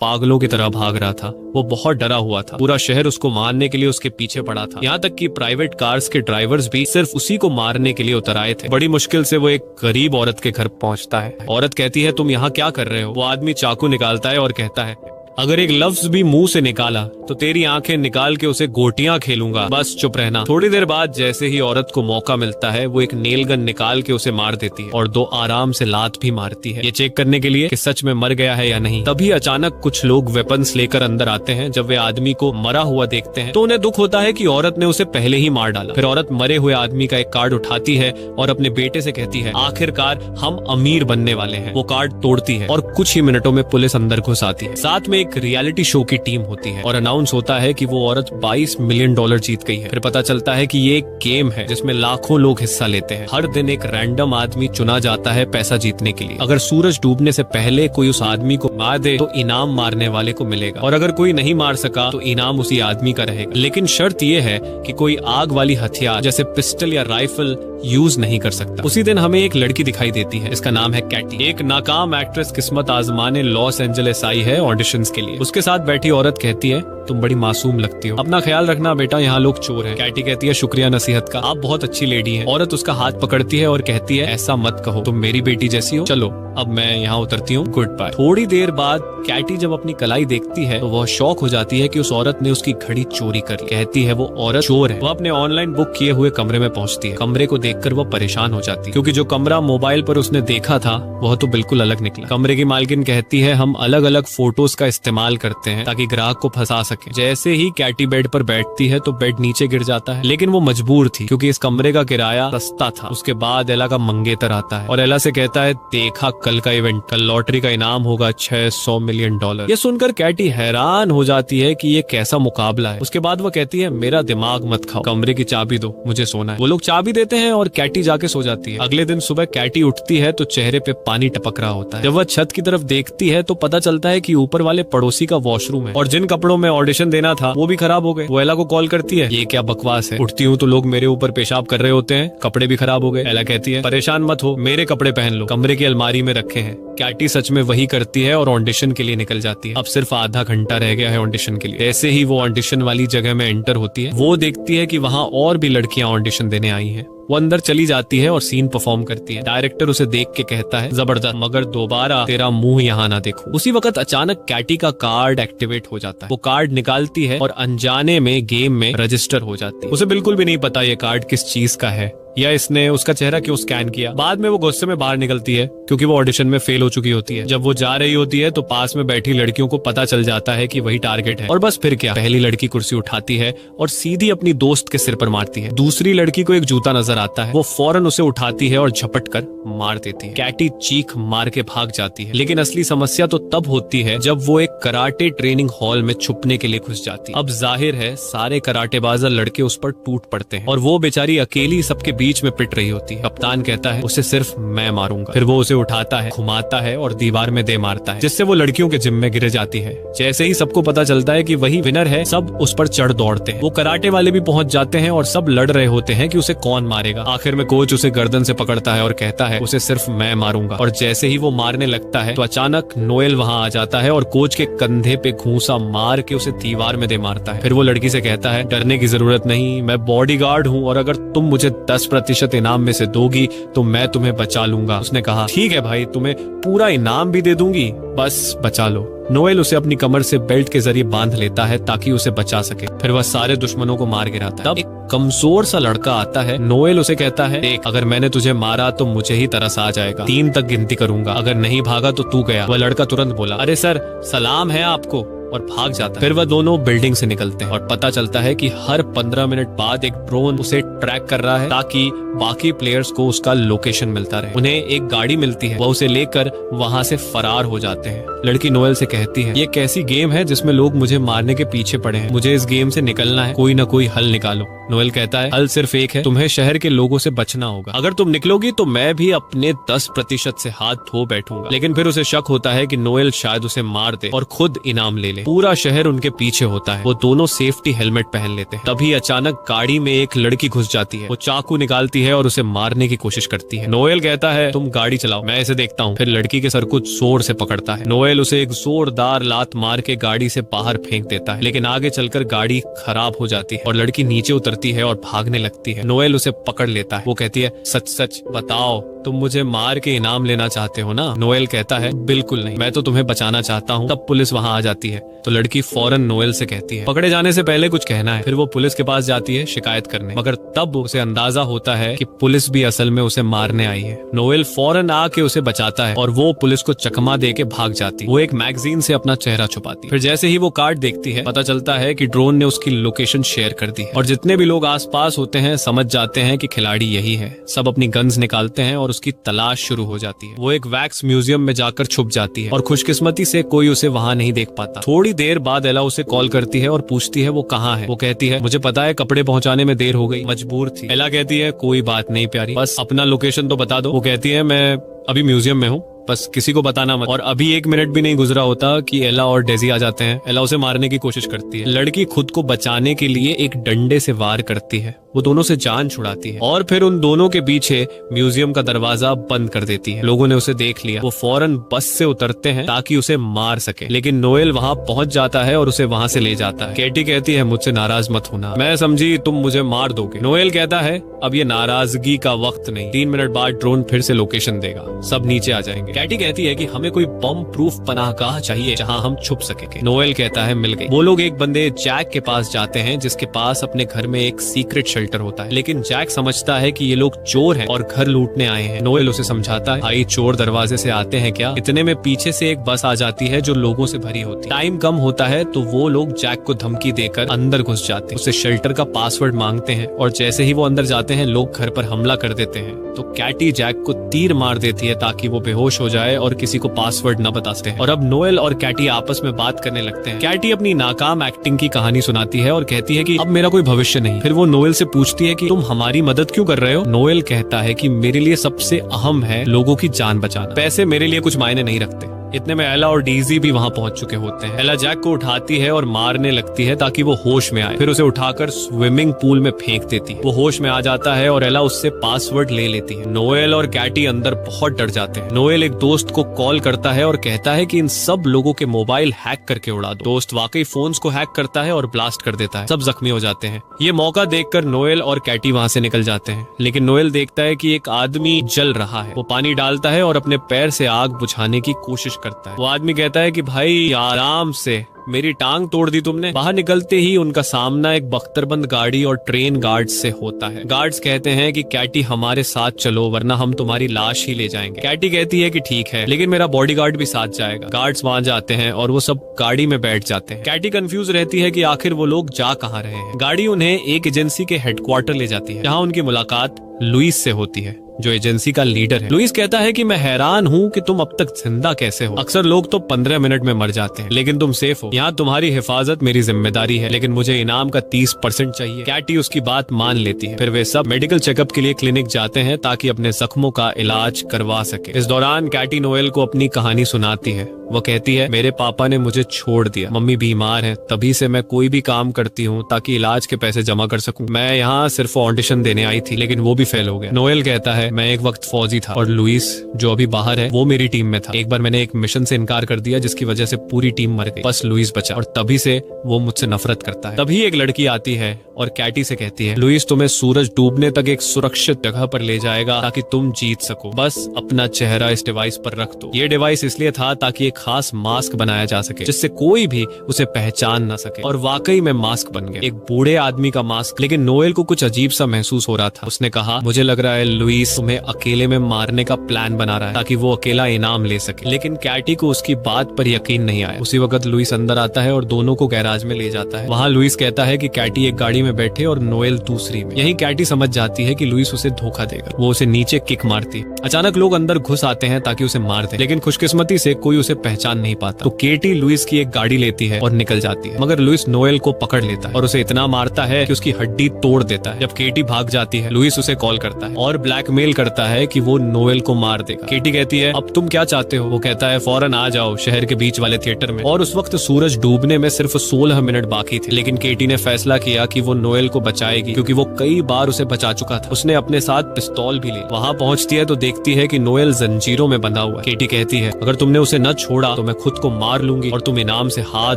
पागलों की तरह भाग रहा था। वो बहुत डरा हुआ था। पूरा शहर उसको मारने के लिए उसके पीछे पड़ा था। यहाँ तक कि प्राइवेट कार्स के ड्राइवर्स भी सिर्फ उसी को मारने के लिए उतर आए थे। बड़ी मुश्किल से वो एक गरीब औरत के घर पहुँचता है। औरत कहती है, तुम यहाँ क्या कर रहे हो? वो आदमी चाकू निकालता है और कहता है, अगर एक लफ्ज भी मुंह से निकाला तो तेरी आंखें निकाल के उसे गोटियां खेलूंगा, बस चुप रहना। थोड़ी देर बाद जैसे ही औरत को मौका मिलता है, वो एक नेल गन निकाल के उसे मार देती है और 2 आराम से लात भी मारती है, ये चेक करने के लिए कि सच में मर गया है या नहीं। तभी अचानक कुछ लोग वेपन्स लेकर अंदर आते हैं। जब वे आदमी को मरा हुआ देखते हैं तो उन्हें दुख होता है कि औरत ने उसे पहले ही मार डाला। फिर औरत मरे हुए आदमी का एक कार्ड उठाती है और अपने बेटे से कहती है, आखिरकार हम अमीर बनने वाले हैं। वो कार्ड तोड़ती है और कुछ ही मिनटों में पुलिस अंदर घुस आती है। साथ में एक रियलिटी शो की टीम होती है और अनाउंस होता है कि वो औरत $22 मिलियन जीत गई है। फिर पता चलता है कि ये एक गेम है जिसमें लाखों लोग हिस्सा लेते हैं। हर दिन एक रैंडम आदमी चुना जाता है पैसा जीतने के लिए। अगर सूरज डूबने से पहले कोई उस आदमी को मार दे तो इनाम मारने वाले को मिलेगा, और अगर कोई नहीं मार सका तो इनाम उसी आदमी का रहेगा। लेकिन शर्त ये है कि कोई आग वाली हथियार जैसे पिस्टल या राइफल यूज नहीं कर सकता। उसी दिन हमें एक लड़की दिखाई देती है जिसका नाम है कैटी। एक नाकाम एक्ट्रेस किस्मत आजमाने लॉस एंजलिस आई है ऑडिशंस के लिए। उसके साथ बैठी औरत कहती है, तुम बड़ी मासूम लगती हो, अपना ख्याल रखना बेटा, यहाँ लोग चोर हैं। कैटी कहती है, शुक्रिया नसीहत का, आप बहुत अच्छी लेडी हैं। औरत उसका हाथ पकड़ती है और कहती है, ऐसा मत कहो, तुम मेरी बेटी जैसी हो। चलो अब मैं यहाँ उतरती हूँ, गुड बाय। थोड़ी देर बाद कैटी जब अपनी कलाई देखती है तो वह शॉक हो जाती है कि उस औरत ने उसकी घड़ी चोरी कर ली। कहती है वो औरत चोर है। वह अपने ऑनलाइन बुक किए हुए कमरे में पहुंचती है। कमरे को देखकर वह परेशान हो जाती है क्योंकि जो कमरा मोबाइल पर उसने देखा था वह तो बिल्कुल अलग निकला। कमरे की मालकिन कहती है, हम अलग अलग फोटोज का इस्तेमाल करते हैं ताकि ग्राहक को फंसा सके। जैसे ही कैटी बेड पर बैठती है तो बेड नीचे गिर जाता है, लेकिन वो मजबूर थी क्योंकि इस कमरे का किराया सस्ता था। उसके बाद एला का मंगेतर आता है और एला से कहता है, देखा कल का इवेंट, कल लॉटरी का इनाम होगा $600 मिलियन। ये सुनकर कैटी हैरान हो जाती है कि ये कैसा मुकाबला है। उसके बाद वो कहती है, मेरा दिमाग मत खाओ, कमरे की चाबी दो, मुझे सोना है। वो लोग चाबी देते हैं और कैटी जाके सो जाती है। अगले दिन सुबह कैटी उठती है तो चेहरे पे पानी टपक रहा होता है। जब वह छत की तरफ देखती है तो पता चलता है कि ऊपर वाले पड़ोसी का वॉशरूम है और जिन कपड़ों में ऑडिशन देना था वो भी खराब हो गए। वो एला को कॉल करती है, ये क्या बकवास है, उठती हूँ तो लोग मेरे ऊपर पेशाब कर रहे होते हैं, कपड़े भी खराब हो गए। एला कहती है, परेशान मत हो, मेरे कपड़े पहन लो, कमरे की अलमारी में रखे हैं। कैटी सच में वही करती है और ऑडिशन के लिए निकल जाती है। अब सिर्फ आधा घंटा रह गया है ऑडिशन के लिए। जैसे ही वो ऑडिशन वाली जगह में एंटर होती है, वो देखती है कि वहाँ और भी लड़कियां ऑडिशन देने आई हैं। वो अंदर चली जाती है और सीन परफॉर्म करती है। डायरेक्टर उसे देख के कहता है, जबरदस्त, मगर दोबारा तेरा मुंह यहाँ ना देखूं। उसी वक्त अचानक कैटी का कार्ड एक्टिवेट हो जाता है। वो कार्ड निकालती है और अनजाने में गेम में रजिस्टर हो जाती है। उसे बिल्कुल भी नहीं पता ये कार्ड किस चीज का है या इसने उसका चेहरा क्यों स्कैन किया। बाद में वो गुस्से में बाहर निकलती है क्योंकि वो ऑडिशन में फेल हो चुकी होती है। जब वो जा रही होती है तो पास में बैठी लड़कियों को पता चल जाता है कि वही टारगेट है, और बस फिर क्या, पहली लड़की कुर्सी उठाती है और सीधी अपनी दोस्त के सिर पर मारती है। दूसरी लड़की को एक जूता नजर आता है, वो फौरन उसे उठाती है और झपट कर मार देती है। कैटी चीख मार के भाग जाती है, लेकिन असली समस्या तो तब होती है जब वो एक कराटे ट्रेनिंग हॉल में छुपने के लिए घुस जाती है। अब जाहिर है सारे कराटेबाज लड़के उस पर टूट पड़ते हैं और वो बेचारी अकेली सबके बीच में पिट रही होती है। कप्तान कहता है, उसे सिर्फ मैं मारूंगा। फिर वो उसे उठाता है, घुमाता है और दीवार में दे मारता है, जिससे वो लड़कियों के जिम में गिर जाती है। जैसे ही सबको पता चलता है कि वही विनर है, सब उस पर चढ़ दौड़ते हैं। वो कराटे वाले भी पहुंच जाते हैं और सब लड़ रहे होते हैं कि उसे कौन मारेगा। आखिर में कोच उसे गर्दन से पकड़ता है और कहता है, उसे सिर्फ मैं मारूंगा। और जैसे ही वो मारने लगता है तो अचानक नोएल वहां आ जाता है और कोच के कंधे पे घूंसा मार के उसे दीवार में दे मारता है। फिर वो लड़की से कहता है, डरने की जरूरत नहीं, मैं बॉडीगार्ड हूँ और अगर तुम मुझे 10% इनाम में से दोगी तो मैं तुम्हें बचा लूंगा। उसने कहा, ठीक है भाई, तुम्हें पूरा इनाम भी दे दूंगी, बस बचा लो। नोएल उसे अपनी कमर से बेल्ट के जरिए बांध लेता है ताकि उसे बचा सके। फिर वह सारे दुश्मनों को मार गिराता है। तब एक कमजोर सा लड़का आता है। नोएल उसे कहता है, देख, अगर मैंने तुझे मारा तो मुझे ही तरस आ जाएगा, 3 तक गिनती करूंगा, अगर नहीं भागा तो तू गया। वह लड़का तुरंत बोला, अरे सर, सलाम है आपको, और भाग जाता है। फिर वह दोनों बिल्डिंग से निकलते हैं और पता चलता है कि हर 15 मिनट बाद एक ड्रोन उसे ट्रैक कर रहा है ताकि बाकी प्लेयर्स को उसका लोकेशन मिलता रहे। उन्हें एक गाड़ी मिलती है, वह उसे लेकर वहां से फरार हो जाते हैं। लड़की नोएल से कहती है, ये कैसी गेम है जिसमें लोग मुझे मारने के पीछे पड़े हैं, मुझे इस गेम से निकलना है, कोई ना कोई हल निकालो। नोएल कहता है, हल सिर्फ एक है, तुम्हें शहर के लोगों से बचना होगा, अगर तुम निकलोगी तो मैं भी अपने 10% से हाथ धो बैठूंगा। लेकिन फिर उसे शक होता है कि नोएल शायद उसे मार दे और खुद इनाम ले ले। लिए। पूरा शहर उनके पीछे होता है। वो दोनों सेफ्टी हेलमेट पहन लेते हैं। तभी अचानक गाड़ी में एक लड़की घुस जाती है। वो चाकू निकालती है और उसे मारने की कोशिश करती है। नोएल कहता है तुम गाड़ी चलाओ, मैं इसे देखता हूँ। फिर लड़की के सर को जोर से पकड़ता है। नोएल उसे एक जोरदार लात मार के गाड़ी से बाहर फेंक देता है, लेकिन आगे चलकर गाड़ी खराब हो जाती है और लड़की नीचे उतरती है और भागने लगती है। नोएल उसे पकड़ लेता है। वो कहती है सच सच बताओ, तुम मुझे मार के इनाम लेना चाहते हो ना? नोएल कहता है बिल्कुल नहीं, मैं तो तुम्हें बचाना चाहता हूँ। तब पुलिस वहाँ आ जाती है तो लड़की फौरन नोएल से कहती है पकड़े जाने से पहले कुछ कहना है। फिर वो पुलिस के पास जाती है शिकायत करने, मगर तब उसे अंदाजा होता है कि पुलिस भी असल में उसे मारने आई है। नोएल फौरन आके उसे बचाता है और वो पुलिस को चकमा दे के भाग जाती है। वो एक मैगजीन से अपना चेहरा छुपाती है। फिर जैसे ही वो कार्ड देखती है पता चलता है कि ड्रोन ने उसकी लोकेशन शेयर कर दी है और जितने भी लोग आसपास होते हैं समझ जाते हैं कि खिलाड़ी यही है। सब अपनी गन्स निकालते हैं और उसकी तलाश शुरू हो जाती है। वो एक वैक्स म्यूजियम में जाकर छुप जाती है और खुशकिस्मती से कोई उसे वहाँ नहीं देख पाता। थोड़ी देर बाद एला उसे कॉल करती है और पूछती है वो कहाँ है। वो कहती है मुझे पता है, कपड़े पहुँचाने में देर हो गई, मजबूर थी। एला कहती है कोई बात नहीं प्यारी, बस अपना लोकेशन तो बता दो। वो कहती है मैं अभी म्यूजियम में हूँ, बस किसी को बताना मत। और अभी 1 मिनट भी नहीं गुजरा होता कि एला और डेजी आ जाते हैं। एला उसे मारने की कोशिश करती है। लड़की खुद को बचाने के लिए एक डंडे से वार करती है। वो दोनों से जान छुड़ाती है और फिर उन दोनों के पीछे म्यूजियम का दरवाजा बंद कर देती है। लोगों ने उसे देख लिया। वो फौरन बस से उतरते हैं ताकि उसे मार सके, लेकिन नोएल वहाँ पहुँच जाता है और उसे वहाँ से ले जाता है। कैटी कहती है मुझसे नाराज मत होना, मैं समझी तुम मुझे मार दोगे। नोएल कहता है अब ये नाराजगी का वक्त नहीं, 3 मिनट बाद ड्रोन फिर से लोकेशन देगा, सब नीचे आ जाएंगे। कैटी कहती है कि हमें कोई बम प्रूफ पनाहगाह चाहिए जहाँ हम छुप सके। नोएल कहता है मिल गई। वो लोग एक बंदे जैक के पास जाते हैं जिसके पास अपने घर में एक सीक्रेट शेल्टर होता है, लेकिन जैक समझता है कि ये लोग चोर हैं और घर लूटने आए हैं। नोएल उसे समझाता है भाई चोर दरवाजे से आते हैं क्या? इतने में पीछे से एक बस आ जाती है जो लोगों से भरी होती है। टाइम कम होता है तो वो लोग जैक को धमकी देकर अंदर घुस जाते हैं। उसे शेल्टर का पासवर्ड मांगते हैं और जैसे ही वो अंदर जाते हैं लोग घर पर हमला कर देते हैं। तो कैटी जैक को तीर मार देती है ताकि वो बेहोश हो जाए और किसी को पासवर्ड न बता सके। और अब नोएल और कैटी आपस में बात करने लगते हैं। कैटी अपनी नाकाम एक्टिंग की कहानी सुनाती है और कहती है कि अब मेरा कोई भविष्य नहीं। फिर वो नोएल से पूछती है कि तुम हमारी मदद क्यों कर रहे हो? नोएल कहता है कि मेरे लिए सबसे अहम है लोगों की जान बचाना, पैसे मेरे लिए कुछ मायने नहीं रखते। इतने में एला और डीजी भी वहाँ पहुंच चुके होते हैं। एला जैक को उठाती है और मारने लगती है ताकि वो होश में आए। फिर उसे उठाकर स्विमिंग पूल में फेंक देती है। वो होश में आ जाता है और एला उससे पासवर्ड ले लेती है। नोएल और कैटी अंदर बहुत डर जाते हैं। नोएल एक दोस्त को कॉल करता है और कहता है कि इन सब लोगों के मोबाइल हैक करके उड़ा दो। दोस्त वाकई फोन्स को हैक करता है और ब्लास्ट कर देता है। सब जख्मी हो जाते हैं। ये मौका देखकर नोएल और कैटी वहाँ से निकल जाते हैं, लेकिन नोएल देखता है कि एक आदमी जल रहा है। वो पानी डालता है और अपने पैर से आग बुझाने की कोशिश करता है। वो आदमी कहता है कि भाई आराम से, मेरी टांग तोड़ दी तुमने। बाहर निकलते ही उनका सामना एक बख्तरबंद गाड़ी और ट्रेन गार्ड्स से होता है। गार्ड्स कहते हैं कि कैटी हमारे साथ चलो वरना हम तुम्हारी लाश ही ले जाएंगे। कैटी कहती है कि ठीक है, लेकिन मेरा बॉडीगार्ड भी साथ जाएगा। गार्ड्स वहां जाते हैं और वो सब गाड़ी में बैठ जाते हैं। कैटी कंफ्यूज रहती है कि आखिर वो लोग जा कहाँ रहे हैं। गाड़ी उन्हें एक एजेंसी के हेडक्वार्टर ले जाती है, जहाँ उनकी मुलाकात लुइस से होती है जो एजेंसी का लीडर है। लुइस कहता है कि मैं हैरान हूँ कि तुम अब तक जिंदा कैसे हो। अक्सर लोग तो 15 मिनट में मर जाते हैं, लेकिन तुम सेफ हो। यहाँ तुम्हारी हिफाजत मेरी जिम्मेदारी है, लेकिन मुझे इनाम का 30% चाहिए। कैटी उसकी बात मान लेती है। फिर वे सब मेडिकल चेकअप के लिए क्लिनिक जाते हैं ताकि अपने जख्मों का इलाज करवा सके। इस दौरान कैटी नोएल को अपनी कहानी सुनाती है। वो कहती है मेरे पापा ने मुझे छोड़ दिया, मम्मी बीमार है, तभी से मैं कोई भी काम करती हूँ ताकि इलाज के पैसे जमा कर सकूं। मैं यहाँ सिर्फ ऑडिशन देने आई थी, लेकिन वो भी फेल हो गया। नोएल कहता है मैं एक वक्त फौजी था और लुइस जो अभी बाहर है वो मेरी टीम में था। एक बार मैंने एक मिशन से इनकार कर दिया जिसकी वजह से पूरी टीम मर गई, बस लुइस बचा और तभी से वो मुझसे नफरत करता है। तभी एक लड़की आती है और कैटी से कहती है लुइस तुम्हें सूरज डूबने तक एक सुरक्षित जगह पर ले जाएगा ताकि तुम जीत सको, बस अपना चेहरा इस डिवाइस पर रख दो। ये डिवाइस इसलिए था ताकि एक खास मास्क बनाया जा सके जिससे कोई भी उसे पहचान न सके। और वाकई में मास्क बन गया, एक बूढ़े आदमी का मास्क। लेकिन नोएल को कुछ अजीब सा महसूस हो रहा था। उसने कहा मुझे लग रहा है लुइस तुम्हें अकेले में मारने का प्लान बना रहा है ताकि वो अकेला इनाम ले सके। लेकिन कैटी को उसकी बात पर यकीन नहीं आया। उसी वक्त लुइस अंदर आता है और दोनों को गैराज में ले जाता है। वहाँ लुइस कहता है कि कैटी एक गाड़ी में बैठे और नोएल दूसरी में। यही कैटी समझ जाती है कि लुइस उसे धोखा देगा। वो उसे नीचे किक मारती। अचानक लोग अंदर घुस आते हैं ताकि उसे मार दे, लेकिन खुशकिस्मती से कोई उसे पहचान नहीं पाता। तो केटी लुइस की एक गाड़ी लेती है और निकल जाती है, मगर लुइस नोएल को पकड़ लेता है और उसे इतना मारता है कि उसकी हड्डी तोड़ देता है। जब केटी भाग जाती है लुइस उसे कॉल करता है और ब्लैकमेल ब्लैकमेल करता है कि वो नोएल को मार देगा। केटी कहती है अब तुम क्या चाहते हो? वो कहता है फौरन आ जाओ शहर के बीच वाले थिएटर में। और उस वक्त सूरज डूबने में सिर्फ 16 मिनट बाकी थे, लेकिन केटी ने फैसला किया कि वो नोएल को बचाएगी क्योंकि वो कई बार उसे बचा चुका था। उसने अपने साथ पिस्तौल भी ली। वहाँ पहुंचती है तो देखती है कि नोएल जंजीरों में बंधा हुआ है। केटी कहती है अगर तुमने उसे न छोड़ा तो मैं खुद को मार लूंगी और तुम इनाम से हाथ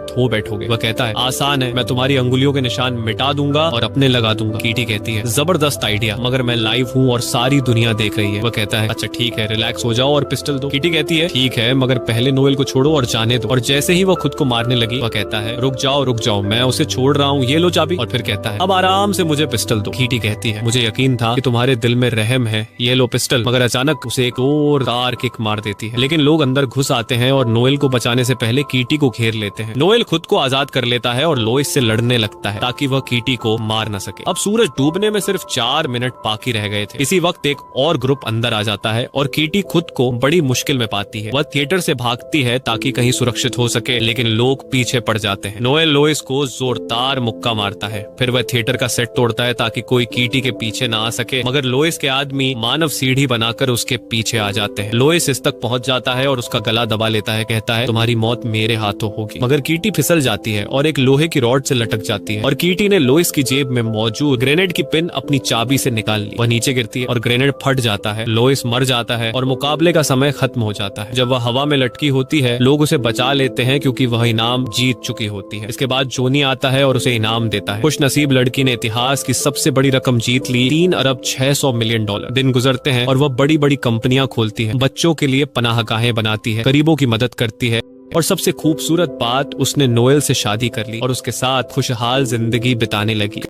धो बैठोगे। वह कहता है आसान है, मैं तुम्हारी अंगुलियों के निशान मिटा दूंगा और अपने लगा दूंगा। केटी कहती है जबरदस्त आइडिया, मगर मैं लाइव हूँ और सारी दुनिया देख रही है। वह कहता है अच्छा ठीक है, रिलैक्स हो जाओ और पिस्टल दो। केटी कहती है ठीक है, मगर पहले नोएल को छोड़ो और जाने दो। और जैसे ही वह खुद को मारने लगी वह कहता है रुक जाओ, मैं उसे छोड़ रहा हूँ, ये लो चाबी। और फिर कहता है अब आराम से मुझे पिस्टल दो। केटी कहती है मुझे यकीन था कि तुम्हारे दिल में रहम है, ये लो पिस्टल। मगर अचानक उसे एक और कार किक मार देती है। लेकिन लोग अंदर घुस आते हैं और नोएल को बचाने से पहले कीटी को घेर लेते हैं। नोएल खुद को आजाद कर लेता है और लोइस से लड़ने लगता है ताकि वह कीटी को मार न सके। अब सूरज डूबने में सिर्फ 4 मिनट बाकी रह गए थे। इसी वक्त एक और ग्रुप अंदर आ जाता है और कीटी खुद को बड़ी मुश्किल में पाती है। वह थिएटर से भागती है ताकि कहीं सुरक्षित हो सके, लेकिन लोग पीछे पड़ जाते हैं। नोएल लोइस को जोरदार मुक्का मारता है। फिर वह थिएटर का सेट तोड़ता है ताकि कोई कीटी के पीछे ना आ सके, मगर लोइस के आदमी मानव सीढ़ी बनाकर उसके पीछे आ जाते हैं। लोइस इस तक पहुंच जाता है और उसका गला दबा लेता है। कहता है तुम्हारी मौत मेरे हाथों होगी। मगर कीटी फिसल जाती है और एक लोहे की रॉड से लटक जाती है और कीटी ने लोइस की जेब में मौजूद ग्रेनेड की पिन अपनी चाबी से निकाल ली। वह नीचे गिरती है और ग्रेनेड फट जाता है। लोइस मर जाता है और मुकाबले का समय खत्म हो जाता है। जब वह हवा में लटकी होती है लोग उसे बचा लेते हैं क्योंकि वह इनाम जीत चुकी होती है। इसके बाद जोनी आता है और उसे इनाम देता है। खुश नसीब लड़की ने इतिहास की सबसे बड़ी रकम जीत ली, $3,600,000,000। दिन गुजरते हैं और वह बड़ी बड़ी कंपनियां खोलती है, बच्चों के लिए पनाहगाहें बनाती है, गरीबों की मदद करती है और सबसे खूबसूरत बात उसने नोएल से शादी कर ली और उसके साथ खुशहाल जिंदगी बिताने लगी।